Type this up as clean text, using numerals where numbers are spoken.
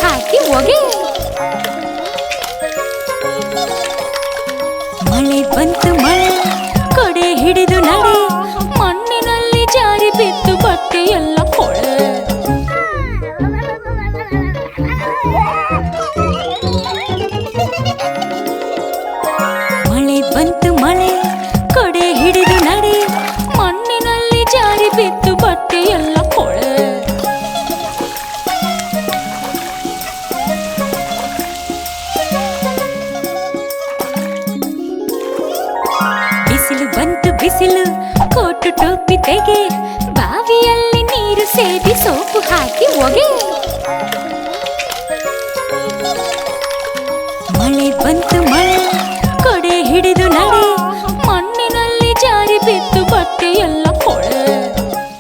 ಹಾಕಿ ಹೊಗೆ. ಮಳೆ ಬಂತು ಮಳೆ ಕೊಡೆ ಹಿಡಿದು ನಡೆ, ಮಣ್ಣಿನಲ್ಲಿ ಜಾರಿ ಬಿದ್ದು ಬಟ್ಟೆ ಎಲ್ಲ ಕೊಳೆ. ಮಳೆ ಬಂತು ಮಳೆ ಕೊಡೆ ಹಿಡಿದು ನಡೆ, ಮಣ್ಣಿನಲ್ಲಿ ಜಾರಿ ಬಿದ್ದು ಬಟ್ಟೆ ಎಲ್ಲ ಕೊಳೆ. ಬಿಸಿಲು ಬಂತು ಬಿಸಿಲು ಕೋಟು ಟೋಪಿ ತೆಗೆ, ಬಾವಿಯಲ್ಲಿ ನೀರು ಸೇದಿ ಸೋಪು ಹಾಕಿ ಹೊಗೆ.